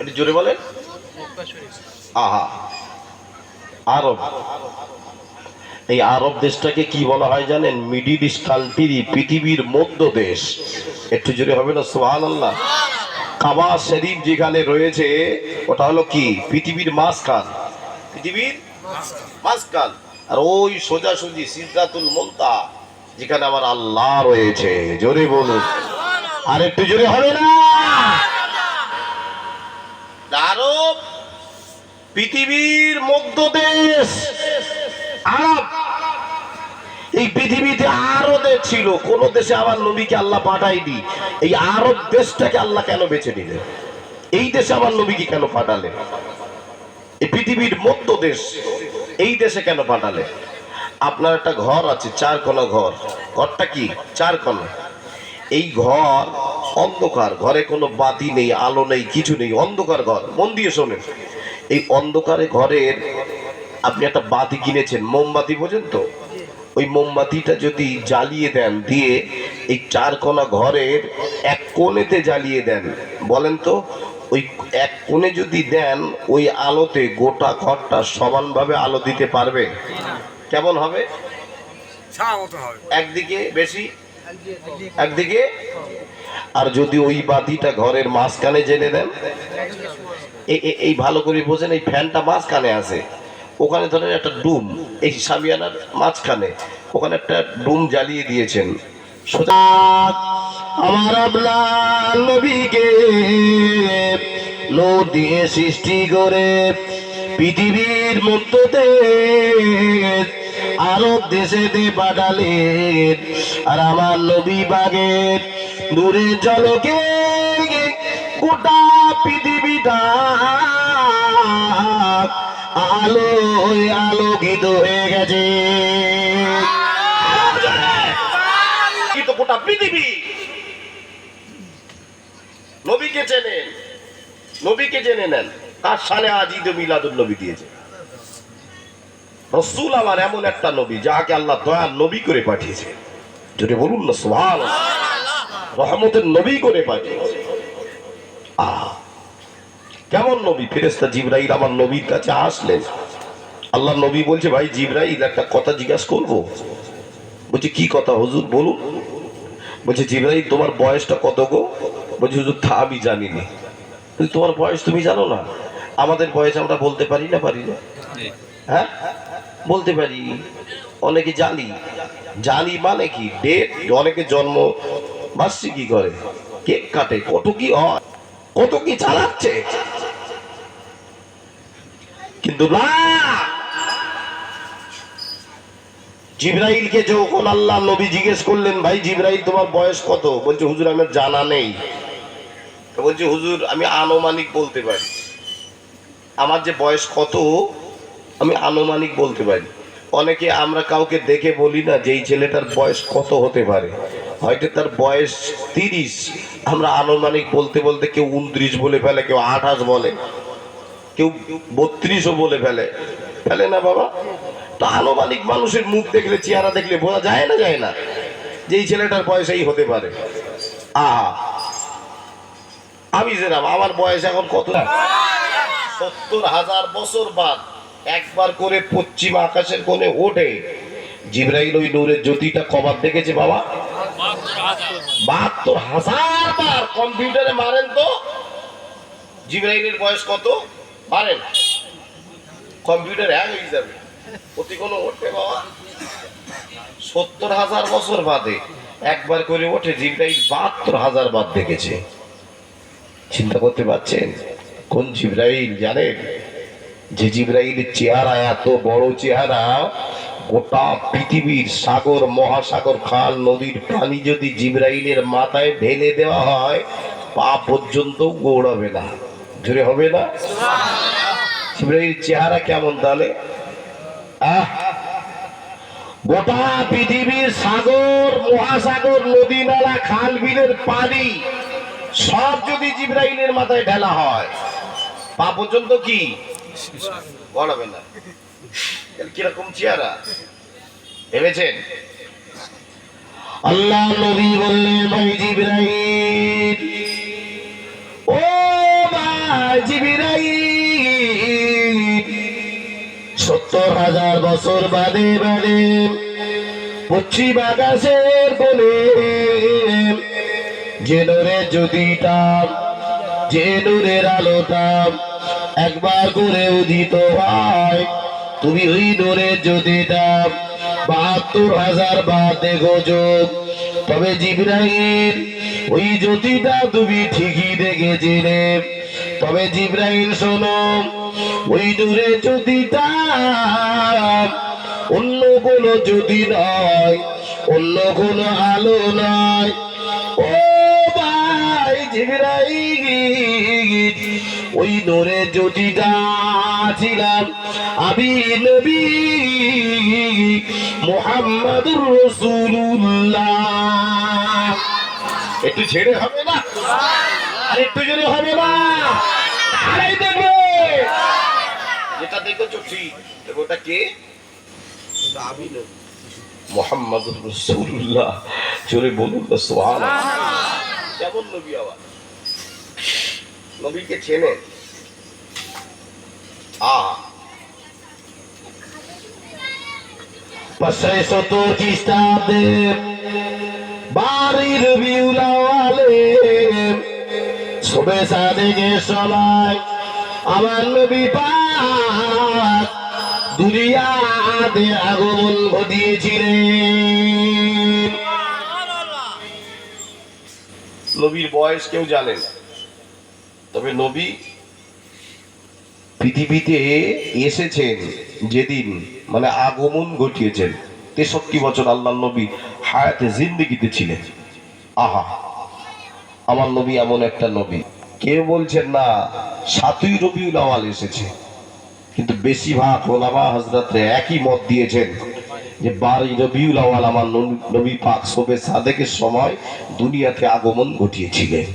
একটু জোরে বলেন। আহা, আরব। এই আরব দেশটাকে কি বলা হয় জানেন? মিডিল ইস্ট কান্ট্রি, পৃথিবীর মধ্য দেশ। একটু জোরে হবে না সুবহানাল্লাহ? কাবা শরীফ যেখানে রয়েছে ওটা হলো কি পৃথিবীর মাঝখান, পৃথিবীর মাঝখান। আর ওই সোজাসুজি সিদরাতুল মুনতাহা যেখানে আমার আল্লাহ রয়েছে। জোরে বলুন, আর একটু জোরে হবে না? আরব পৃথিবীর মধ্য দেশ আরব। এই পৃথিবীতে আরো দেশ ছিল, কোন দেশে আমার নবীকে আল্লাহ পাঠায়নি। এই আরব দেশটাকে আল্লাহ কেন বেছে নিলেন? এই দেশে আমার নবীকে কেন পাঠালেন? এই পৃথিবীর মধ্য দেশ, এই দেশে কেন পাঠালেন? আপনার একটা ঘর আছে, চারকোনা ঘর। ঘরটা কি? চারকোনা। এই ঘর অন্ধকার, ঘরে কোনো বাতি নেই, আলো নেই, কিছু নেই, অন্ধকার ঘর। মন দিয়ে শোনেন, এই অন্ধকারে ঘরের আপনি একটা বাতি কিনেছেন, মোমবাতি, বোঝেন তো? ওই মোমবাতিটা যদি জ্বালিয়ে দেন, দিয়ে এই চারকোনা ঘরের এক কোণেতে জ্বালিয়ে দেন, বলেন তো ওই এক কোণে যদি দেন, ওই আলোতে গোটা ঘরটা সমানভাবে আলো দিতে পারবে? কেমন হবে? একদিকে বেশি, একদিকে। আর যদি ওই বাতিটা ঘরের মাঝখানে জ্বেলে দেন, এই ভালো করে বোঝেন, এই ফ্যানটা মাঝখানে আছে, ওখানে ধরেন একটা ডুম, এই সামিয়ানার মাঝখানে ওখানে একটা ডুম জ্বালিয়ে দিয়েছেন। আমার আপনার নবীকে নূর দিয়ে সৃষ্টি করে পৃথিবীর মধ্যে আরব দেশে পাঠালেন। আর আমার নবী বাগের নূরের ঝলকে গোটা পৃথিবীটা আলোয় আলোকিত হয়ে গেছে। গোটা পৃথিবী নবীকে চেনেন, নবীকে জেনে নেন। তার সালে আজ ঈদ মিলাদুন নবী দিয়েছে। রসুল আমার এমন একটা নবী যাকে আল্লাহ দয়ার নবী করে পাঠিয়েছে। যদি বলুন না সুবহানাল্লাহ, রহমতের নবী করে পাঠিয়েছে। কেমন নবী? ফেরেশতা জিবরাইল আমার নবীর কাছে আসলেন। আল্লাহ নবী বলছে, ভাই জিবরাইল একটা কথা জিজ্ঞাসা করবো। বলছে কি কথা হুজুর, বলুন। বলছে জিবরাইল তোমার বয়সটা কত গো? বলছে হুজুর তা আমি জানি না। তোমার বয়স তুমি জানো না? আমাদের বয়স আমরা বলতে পারি না, পারি না? হ্যাঁ বলতে পারি, অনেকে জানি। জানি মানে কি? ডেট, অনেকে জন্ম বার্ষিকী করে, কেক কাটে, কত কি হয়, কত কি চালাচ্ছে। কিন্তু না, জিবরাইলকে যখন আল্লাহ নবী জিজ্ঞেস করলেন, ভাই জিবরাইল তোমার বয়স কত? বলছে হুজুর আমার জানা নেই। বলছে হুজুর আমি আনুমানিক বলতে পারি, আমার যে বয়স কত আমি আনুমানিক বলতে পারি। অনেকে আমরা কাউকে দেখে বলি না যে এই ছেলেটার বয়স কত হতে পারে, হয়তো তার বয়স 30, আমরা আনুমানিক বলতে বলতে কেউ 29 বলে ফেলে, কেউ 28 বলে, কেউ 32ও বলে ফেলে, ফেলে না বাবা? তো আনুমানিক মানুষের মুখ দেখলে, চেহারা দেখলে বোঝা যায় না, যায় না যে এই ছেলেটার বয়স এই হতে পারে। আমি যেরাম, আমার বয়স এখন কত, 70,000 বছর বাদ একবার করে পশ্চিম আকাশের কোণে ওঠে জিবরাইল ওই নূরের জ্যোতিটা কবার দেখেছে বাবা? 72,000 বার। কম্পিউটারে মারেন তো জিবরাইলের বয়স কত, মারেন, কম্পিউটার হ্যাং হয়ে যাবে। অতি কোনো ওঠে বাবা 70,000 বছর বাদে একবার করে ওঠে জিবরাইল 72,000 বার দেখেছে। চিন্তা করতে পারছেন কোন জিবরাইল জানেন? যে জিবরাইলের চেহারা এত বড় চেহারা, গোটা পৃথিবীর সাগর, মহাসাগর, খাল, নদীর পানি যদি জিবরাইলের মাথায় ঢেলে দেওয়া হয়, পা পর্যন্ত গৌড়াবে না। জোরে হবে না? জিবরাইলের চেহারা কেমন তাহলে? গোটা পৃথিবীর সাগর, মহাসাগর, নদী, নালা, খাল, বিলের পানি সব যদি জিবরাইলের মাথায় ঢেলা হয়, পা পর্যন্ত কি গড়াবে না। কিরকম চেহারা ভেবেছেন? আল্লাহ নবী বললেন, ভাই জিবরাইল, ও ভাই জিবরাইল 70,000 বছর বাদে বাদে পশ্চিম আকাশের কোণে যে নূরের জ্যোতিটা, যে নূরের আলোটা একবার করে উদিত হয়, তুমি ওই নূরের জ্যোতিটা 72,000 বার দেখো যোগ। তবে জিবরাইল ওই জ্যোতিটা তুমি ঠিকই দেখেছিলে। তবে জিবরাইল শোনো, ওই নূরের জ্যোতিটা অন্য কোনো জ্যোতি নয়, অন্য কোনো আলো নয়। ও ভাই জিবরাইল, ওই নূরের জ্যোতিটা ছিলাম আমি নবী মুহাম্মাদুর রাসূলুল্লাহ। একটু ছেড়ে হবে না? আর একটু জোরে হবে না? আরেই দেখবে, যেটা দেখেছো ঠিক, ওটা কে? আমি নবী মুহাম্মাদুর রাসূলুল্লাহ। জোরে বলুন না সুবহানাল্লাহ। কেমন নবী আবার? নবীকে চেনে? পাঁচশো সত্তর খ্রিস্টাব্দে 12 রবিউল আউয়ালে শবে সাদেকের সময় আমার নবী পাক দুনিয়াতে আগমন ঘটিয়েছিলেন। নবীর বয়স কেউ জানে না, তবে নবী পৃথিবীতে এসেছেন যেদিন, মানে আগমন ঘটিয়েছেন, 63 বছর আল্লাহ নবী হায়াতে জিন্দেগিতে ছিলেন। আহা, আমার নবী এমন একটা নবী। কেউ বলছেন না 7ই রবিউল আউয়াল এসেছে, কিন্তু বেশিরভাগ ওলামা হযরতরা একই মত দিয়েছেন যে 12ই রবিউল আউয়াল আমার নবী পাক শবে সাদেকের সময় দুনিয়াতে আগমন ঘটিয়েছিলেন।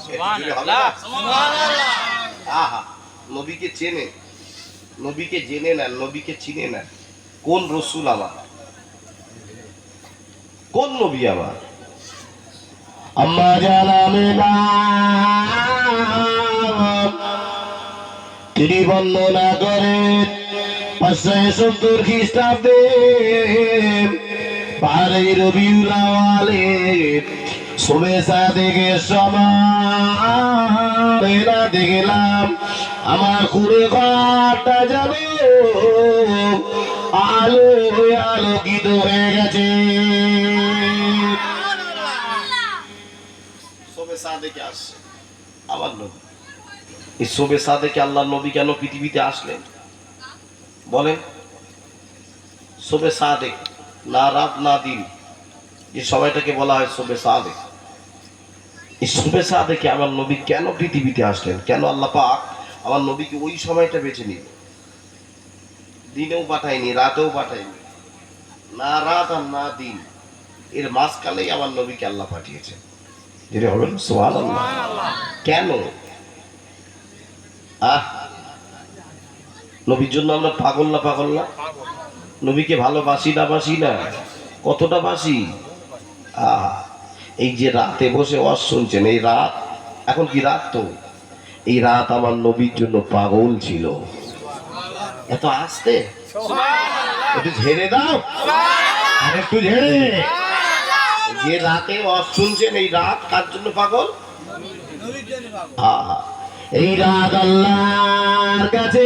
সুবহানাল্লাহ, সুবহানাল্লাহ। আহা, নবীকে চেনে, নবীকে জেনে নেন, নবীকে চিনে নেন। কোন রসুল আমার, কোন নবী আমার? আম্মা জানামেনা তিনি বর্ণনা করেন 570 খ্রিস্টাব্দে 12ই রবিউল আউয়ালে শবে সাদেকের সময় দেখলাম আমার কুড়ে ঘরটা যেন আলো আলোকিত হয়ে গেছে। শবে সাদেকে আসছে আমার নবী। এই শবে সাদেকে আল্লাহর নবী কেন পৃথিবীতে আসলেন বলেন? শবে সাদেক, না রাত না দিন, যে সময়টাকে বলা হয় শবে সাদেক। এই শবে সাদেকে আমার নবী কেন পৃথিবীতে আসলেন? কেন আল্লাহ পাক আমার নবীকে ওই সময়টা বেছে নিল? দিনেও পাঠায়নি, রাতেও পাঠায়নি, না রাত আর না দিন, এর মাঝখানেই আমার নবীকে আল্লাহ পাঠিয়েছেন। যেটা হবেন সুবহানাল্লাহ। কেন? নবীর জন্য আমরা পাগল না? পাগল না? নবীকে ভালোবাসি না? বাসি না? কতটা বাসি? এই যে রাতে বসে ওয়াজ শুনছেন, এই রাত, এখন কি রাত? তো এই রাত আমার নবীর জন্য পাগল ছিল। এত আসতে একটু ঝেড়ে দাও, আর একটু ঝেড়ে। যে রাতে ওয়াজ শুনছেন, এই রাত কার জন্য পাগল? এই রাত আল্লাহর কাছে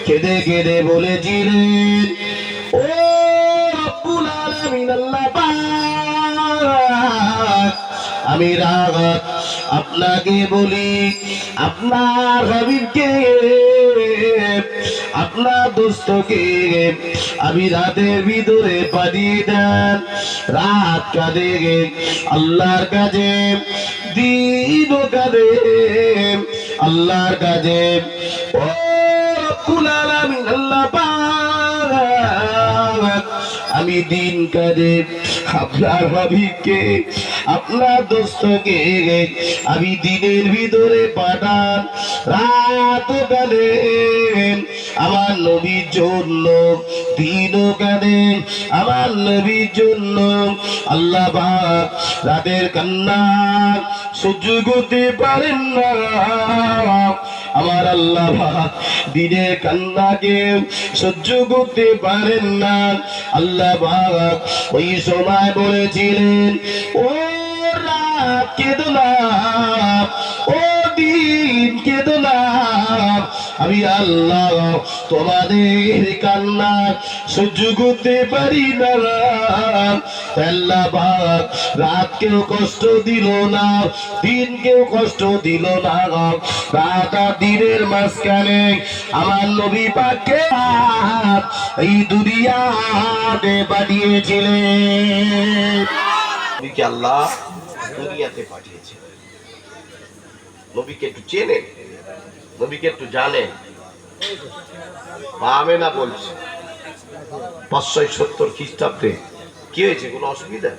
কেঁদে কেঁদে বলেছিলেন, ও রব্বুল আলামিন আল্লাহ পাক, আমি রাত আপনাকে বলি, আপনার হাবিবকে, আপনার দোস্তকে আমি রাতের ভিতরে পাঠিয়ে দেন। রাত কাঁদে আল্লাহর কাছে, দিন কাঁদে আল্লাহর কাছে। ও রব্বুল আলামিন আল্লাহ পাক, আমি দিন কাঁদে আপনার হাবিবকে আপনার দোস্তকে আমি দিনের ভিতরে পাঠান, রাত কাঁদেন আমার নবীর জন্য, দিনও কাঁদেন আমার নবীর জন্য। আল্লাহ পাক রাতের কান্না সহ্য করতে পারেন না, আমার আল্লাহ পাক দিনের কান্নাকে সহ্য করতে পারেন না। আল্লাহ পাক ওই সময় বলেছিলেন, ও রাত কেঁদো না, ও দিন কেঁদো না, আমি আল্লাহ তোমাদের কান্না সহ্য করতে পারি না। আল্লাহ পাক রাতকেও কষ্ট দিল না, দিনকেও কষ্ট দিল না। রাত আর দিনের মাঝখানে আমার নবী পাককে এই দুনিয়াতে পাঠিয়েছিলেন। নবীকে আল্লাহ দুনিয়াতে পাঠিয়েছিলেন। নবীকে একটু চেনেন, নবীকে একটু জানেন। মা আমেনা বলছে 570 খ্রিস্টাব্দে কি হয়েছে, কোনো অসুবিধা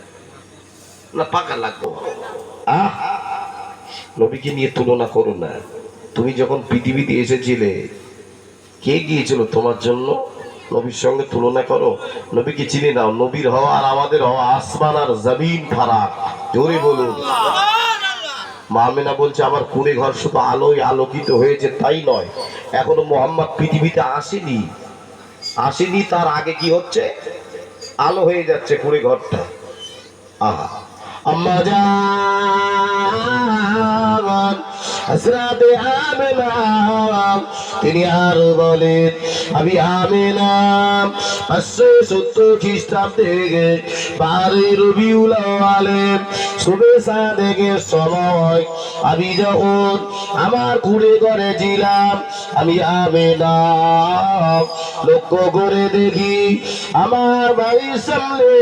না? পাকা লাগবো। নবীকে নিয়ে তুলনা করো না। তুমি যখন পৃথিবীতে এসেছিলে কে গিয়েছিল তোমার জন্য? নবীর সঙ্গে তুলনা করো। নবীকে চিনে নাও। নবীর হওয়া আর আমাদের হওয়া আসমান আর জমিন ফারাক। জোরে বলুন। মা আমেনা বলছে আমার কুড়ে ঘর শুধু আলোয় আলোকিত হয়েছে তাই নয়, এখনো মোহাম্মদ পৃথিবীতে আসেনি, তার আগে কি হচ্ছে? আলো হয়ে যাচ্ছে কুড়ে ঘরটা। আহা, আম্মা জান হযরতে আমেনা তিনি আর বলেন, আমি আমেনা 570 খ্রিস্টাব্দে 12 রবিউল আউয়াল শুভে সাদেকের সময় আমি যখন আমার কুড়ে ঘরে ছিলাম, আমি আমেনা লক্ষ্য করে দেখি আমার বাড়ির সামনে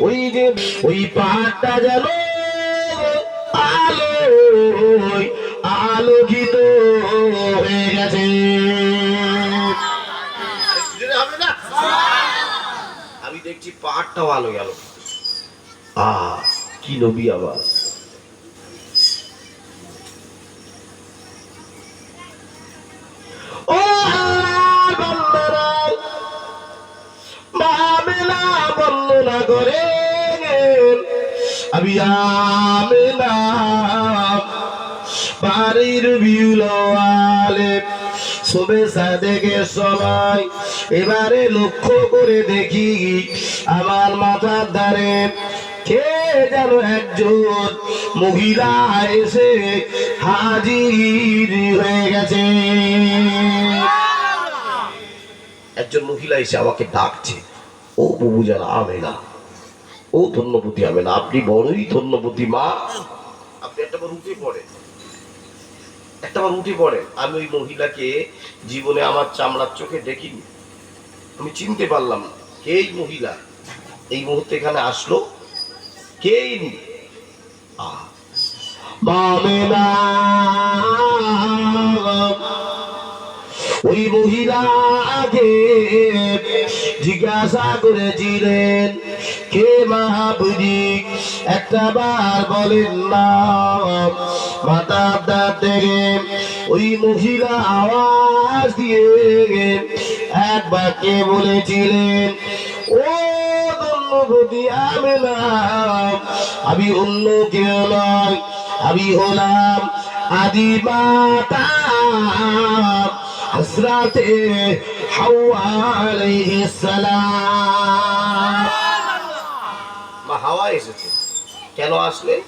ওই যে ওই পাহাড়টা যেন আলোয় আলোকিত হয়ে গেছে। আমি দেখছি পাহাড়টাও আলো গেল। কি নবী আবার! ও বান্দারা, মা আমেনা বর্ণনা করে আমি আমেনা 12 রবিউল আউয়াল শুভে সাদেকের সময় এবারে লক্ষ্য করে দেখি আমার মাথার ধারে কে যেন একজন মহিলা এসে হাজির হয়ে গেছে। একজন মহিলা এসে আমাকে ডাকছে, ও বুবু জানা আমেনা, ও ধন্যবতী আমেনা, আপনি বড়ই ধন্যবতী মা। আপনি একটাবার উঠে পড়েন। আমি ওই মহিলাকে জীবনে আমার চামড়ার চোখে দেখিনি, আমি চিনতে পারলাম না কে এই মহিলা। এই মুহূর্তে এখানে আসলো কে? আমেনা ওই মহিলাকে জিজ্ঞাসা করেছিলেন, কে মাহবুবি? একটা বার বলেন না। মাতার থেকে ওই মহিলা আওয়াজ দিয়ে এক বাক্যে বলেছিলেন, ও ধন্যবতী আমেনা, আমি অন্য কেউ নয়, আমি হলাম আদি মাতা হযরতে হাওয়া আলাইহিস সালাম। মা হাওয়া এসেছে। কেন আসলেন?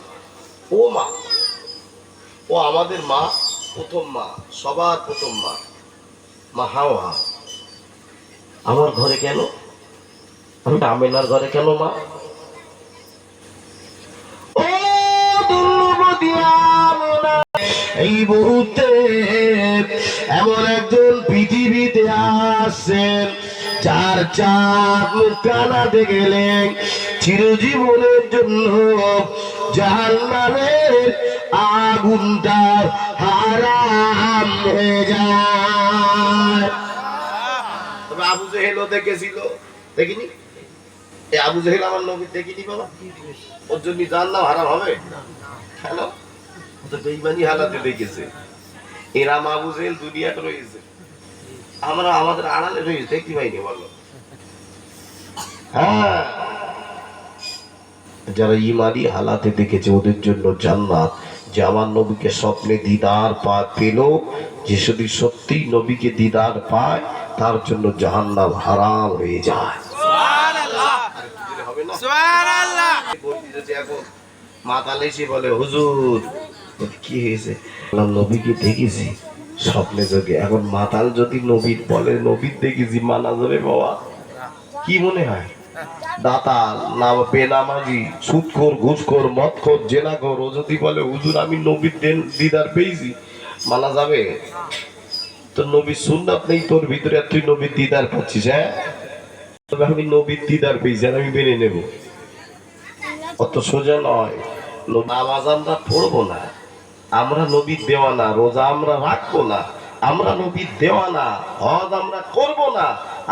ও মা, ও আমাদের মা, প্রথম মা, সবার প্রথম মা, মা হাওয়া আমার ঘরে কেন? আমি আমেনার ঘরে কেন মা? ও ধন্যবতী আমেনা, এই মুহূর্তে এমন একজন পৃথিবীতে আসছেন যার চাঁদ মুখখানাতে গেলেন চিরজীবনের জন্য জাহান্নামের আগুনটা হারাম হয়ে যায়। তবে আবু জেহেলও দেখেছিল, দেখিনি? এই আবু জাহেল আমার নবী দেখিনি বাবা, ওর জন্য জান নাম হারাম হবে কেন? ও তো বেঈমানি হালাতে দেখেছে। এরাম আবু জাহেল দুনিয়াতে রয়েছে, আমরা আমাদের আড়ালে রয়েছে, দেখতে পাইনি বলো। হ্যাঁ, যারা ইমানি হালাতে দেখেছে ওদের জন্য জান্নাত। যে আমার নবীকে স্বপ্নে দিদার পেল, যে শুধু সত্যি নবীকে দিদার পায় তার জন্য জাহান্নাম হারাম হয়ে যায়। এখন মাতাল এসে বলে হুজুর কি হয়েছে, নবীকে দেখেছি স্বপ্নে যোগে। এখন মাতাল যদি নবীর বলে নবীর দেখেছি মানা যাবে বাবা? কি মনে হয়? দাতাল না বেনামাজি সুদখোর ঘুষখোর মদখোর জেনাখোর ও যদি বলে হুজুর আমি নবীর দিদার পেয়েছি, মানা যাবে? তো নবীর সুন্নাত নেই তোর ভিতরে, আর তুই নবীর দিদার পাচ্ছিস? হ্যাঁ, তবে আমি নবীর দিদার পেয়েছি আর আমি মেনে নেব? অত সোজা নয়। নামাজ আমরা পড়বো না, আমরা নবীর দেওয়ানা। রোজা আমরা রাখবো না, আমরা নবীর দেওয়ানা। হজ আমরা করব না,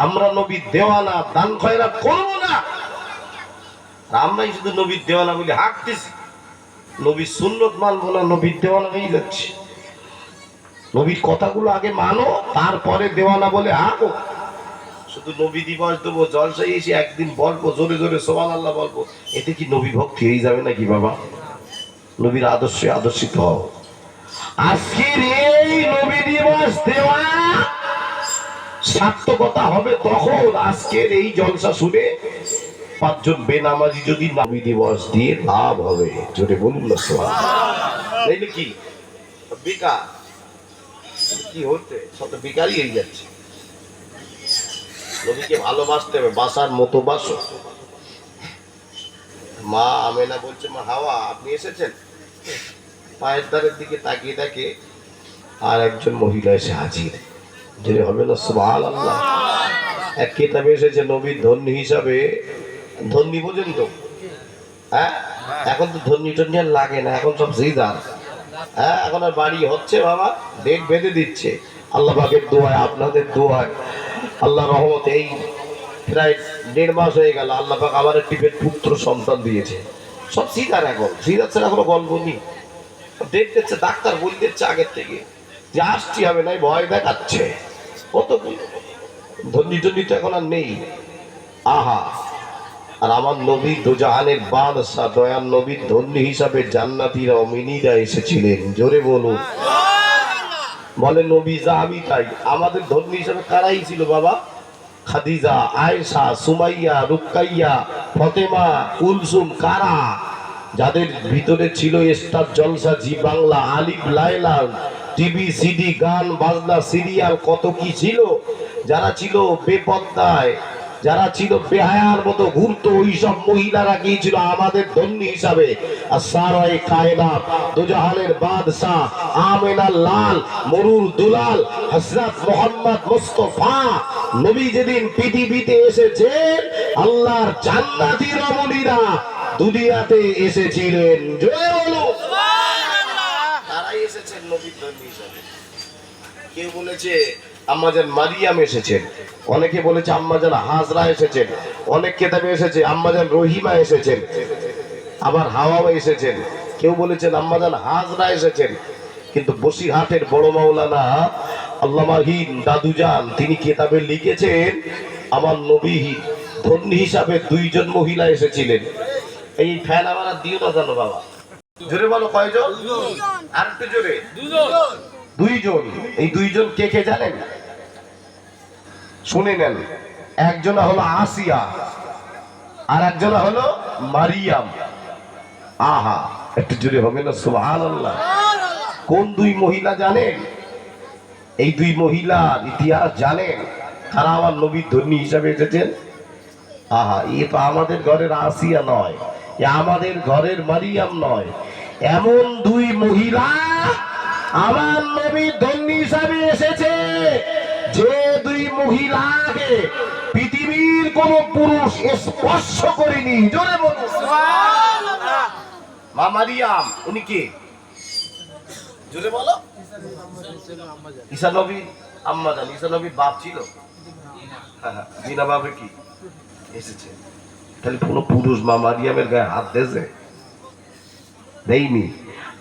আমরা নবীর দেওয়ানা। দান খয়রাত করব না, আমরাই শুধু নবীর দেওয়ানা বলে হাঁকতেছি। নবীর সুন্নত মানবো না, নবীর দেওয়ানা হয়ে যাচ্ছে। নবীর কথাগুলো আগে মানো, তারপরে দেওয়ানা বলে হাঁকো। শুধু নবী দিবস দেবো, জলসায় এসে একদিন বলবো জোরে জোরে সুবহানাল্লাহ বলবো, এতে কি নবী ভক্তি হয়ে যাবে নাকি বাবা? নবীর আদর্শে আদর্শিত হও। আজকের এই নবী দিবস দেওয়া সার্থকতা হবে তখন আজকের এই জলসা শুনে পাঁচজন বেনামাজি যদি নবী দিবস দিয়ে লাভ হবে। জোরে বলুন না সুবহানাল্লাহ। কি বেকার কি হচ্ছে, সব তো বেকারই হয়ে যাচ্ছে। নবীকে ভালোবাসতে হবে, বাসার মতো বাসো। মা আমেনা বলছে মা হাওয়া আপনি এসেছেন? পায়ের দ্বারের দিকে তাকিয়ে দেখে আর একজন মহিলা এসে হাজির। যে হবে না সুবহানাল্লাহ। এক কিতাবে এসেছে নবীর ধন্য হিসাবে, ধন্যী বোঝেন তো? হ্যাঁ, এখন তো ধন্যী টন্যী আর লাগে না, এখন সব জিদার। হ্যাঁ, এখন আর বাড়ি হচ্ছে বাবা, ডেট বেঁধে দিচ্ছে। আল্লাহ পাকের দোয়ায়, আপনাদের দোয়ায়, আল্লাহ রহমতে এই প্রায় 1.5 মাস হয়ে গেল আল্লাহ পাক আমার একটি পুত্র সন্তান দিয়েছে। সব সিদার, এখন সিদার ছাড়া কোনো গল্প নেই। ডেট দিচ্ছে, ডাক্তার বলে দিচ্ছে আগের থেকে যে আসছি হবে না, ভয় দেখাচ্ছে। কত ধন্যী টন্যী তো এখন আর নেই। আহা, আর আমার নবী দুজাহানের বাদশাহ দয়ার নবীর ধন্যী হিসাবে জান্নাতীরা অমিনীরা এসেছিলেন। জোরে বলুন। বলে নবী যা আমি তাই। আমাদের ধন্যী হিসাবে কারাই ছিল বাবা? খাদিজা, আয়েশা, সুমাইয়া, রুকাইয়া, ফতেমা, কুলসুম। কারা? যাদের ভিতরে ছিল স্টার জলসা, জি বাংলা, আলিফ লায়লা, টিভি সিডি, গান বাজনা, সিরিয়াল, কত কি ছিল। যারা ছিল বেপত্তায়, যারা ছিল বেহায়ার মতো ঘুরতো, ওই সব মহিলারা গিয়েছিল আমাদের ধন্যী হিসাবে। আর সারায়ে কায়নাত, দুজাহানের বাদশাহ, আমেনা লাল, মরুর দুলাল, হযরত মুহাম্মদ মুস্তাফা নবী যেদিন পৃথিবীতে এসেছেন, আল্লাহর জান্নাতি রমণীরা দুনিয়াতে এসেছিলেন। জয় বলো সুবহানাল্লাহ। তারাই এসেছেন নবীর ধন্যী হিসাবে। কেউ বলেছে আম্মাজান মারিয়াম এসেছেন, অনেকে বলেছে আম্মাজান হাজরা এসেছেন, অনেক কিতাবে এসেছে আম্মাজান রহিমা এসেছেন, আবার হাওয়া এসেছেন। কেউ বলেছেন আম্মাজান হাজরা এসেছেন। কিন্তু বসিরহাটের বড় মাওলানা আল্লামা হিন দাদুজান তিনি কিতাবে লিখেছেন আমার নবী ধন্যী হিসাবে 2 জন মহিলা এসেছিলেন। এই ফ্যান আমার আর দিও না জানো বাবা? জোরে বলো কয়জন? আর একটু জোরে। 2 জন। এই 2 জন কে কে জানেন? শুনে নেন। একজন হলো আসিয়া আর একজন হলো মারিয়াম। আহা, একটু জোরে হবে না সুবহানাল্লাহ। কোন 2 মহিলা জানেন? এই 2 মহিলার ইতিহাস জানেন? কারা আমার নবীর ধন্যী হিসাবে এসেছেন? আহা, এ তো আমাদের ঘরের আসিয়া নয়, এ আমাদের ঘরের মারিয়াম নয়। এমন 2 মহিলা আমার নবীর ধন্যী হিসাবে এসেছে, যে 2 মহিলাকে পৃথিবীর কোন পুরুষ স্পর্শ করেনি। জোরে বলুন সুবহানাল্লাহ। মা মারিয়াম উনি কে? জোরে বলো। ঈসা নবী আম্মা জান। ঈসা নবীর বাপ ছিল? হ্যাঁ, জিনা বাবা কি এসেছে? তাহলে কোনো পুরুষ মা মারিয়ামের গায়ে হাত দিয়েছে? দেয়নি।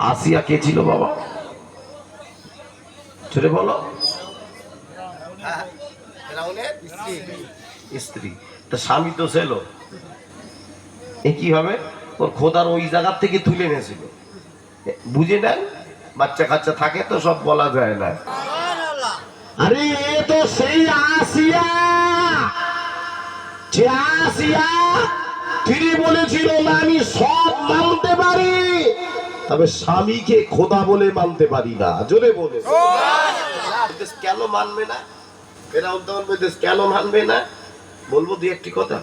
আসিয়া কে ছিল বাবা? ছোট বলো। স্ত্রী। তা স্বামী তো ছিল, এ কি হবে? ওর খোদার ওই জায়গার থেকে তুলে এনেছিল। বুঝে নেন, বাচ্চা কাচ্চা থাকে তো সব বলা যায় না। আরে এ তো সেই আসিয়া, যে আসিয়া তিনি বলেছিল না আমি সব মানতে পারি, তবে স্বামীকে খোদা বলে মানতে পারি না। জোরে বলে কেন মানবে না? কেন মানবে না? বলবো দুই একটি কথা।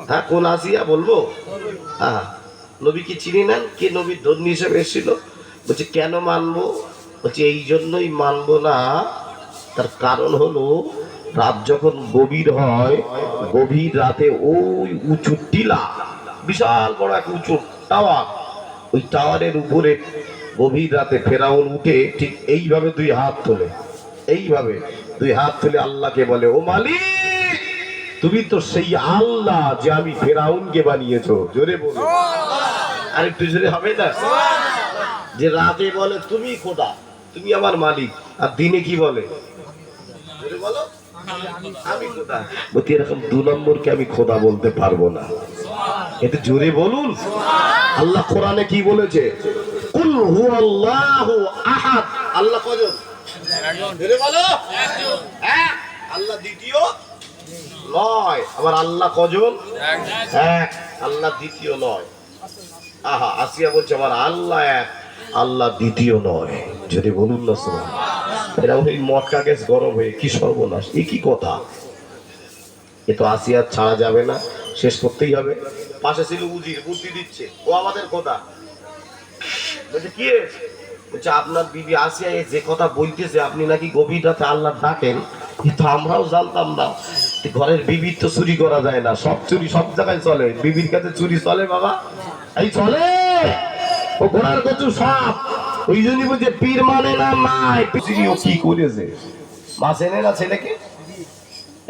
হ্যাঁ, কোন আসিয়া বলবো? হ্যাঁ, নবী কি চিনি নেন? কে নবীর ধর্মী হিসেবে এসেছিল? বলছে কেন মানবো? বলছে এই জন্যই মানবো না, তার কারণ হলো রাত যখন গভীর হয়, গভীর রাতে ওই উঁচু টিলা, বিশাল বড় এক উঁচু টাওয়ার, ওই টাওয়ারের উপরে গভীর রাতে ফেরাউন উঠে ঠিক এইভাবে দুই হাত তোলে, এইভাবে দুই হাত তুলে আল্লাহকে বলে, ও মালিক তুমি তো সেই আল্লাহ যে আমি ফেরাউনকে বানিয়েছো। জোরে বলো, আরেকটু জোরে হবে না? যে রাতে বলে তুমি খোদা, তুমি আমার মালিক, আর দিনে কি বলে? জোরে বলো, আমি খোদা। বলতে এরকম দু নম্বরকে আমি খোদা বলতে পারবো না। এতে জোরে বলুন। আল্লাহ কোরআনে কি বলেছে? কুল হুয়াল্লাহু আহাদ। আল্লাহ কজন? জোরে বলো, এক। আল্লাহ দ্বিতীয় নয়। আবার আল্লাহ কজন? এক। আল্লাহ দ্বিতীয় নয়। আহা, আসিয়া বলছে আমার আল্লাহ এক, আল্লাহ দ্বিতীয় নয়। যদি বলুন না সুবহানাল্লাহ। এরা ওই মক্কা গ্যাস গরম হয়ে কি সর্বনাশ, এ কি কথা? এ তো আসিয়া ছাড়া যাবে না, শেষ করতেই হবে। পাশে ছিল উজির, বুদ্ধি দিচ্ছে, ও আমাদের কথা। বলছে কি? বলছে আপনার বিবি আসিয়া যে কথা বলতেছে আপনি নাকি গভীর রাতে আল্লাহ ডাকেন, কিন্তু আমরাও জানতাম না। ঘরের বিবির তো চুরি করা যায় না, সব চুরি সব জায়গায় চলে, বিবির কাছে চুরি চলে বাবা? এই চলে, ও ঘোড়ার কচু সব। ওই জন্যই বলছে পীর মানে না নাই। ও কি করেছে? মা চেনে না ছেলেকে?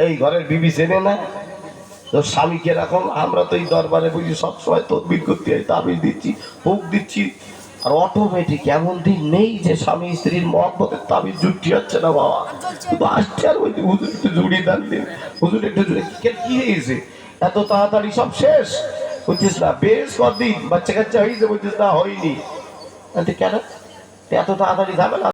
এই ঘরের বিবি চেনে না তোর স্বামীকে? এরকম আমরা তো এই দরবারে বুঝি সবসময় তদবির করতে হয়, তাবিজ দিচ্ছি, ভোগ দিচ্ছি, আর অটোমেটিক এমন দিন নেই যে স্বামী স্ত্রীর মহব্বতের তাবিজ জুটি হচ্ছে না বাবা। শুধু আসছে আর ওই হুজুর একটু জুড়িয়ে দেন দিন, হুজুর একটু জুড়ে। কি হয়েছে এত তাড়াতাড়ি সব শেষ? বলছিস না বেশ কদিন বাচ্চা কাচ্চা হয়েছে? বলছিস না হয়নি। কেন এত তাড়াতাড়ি যাবে না?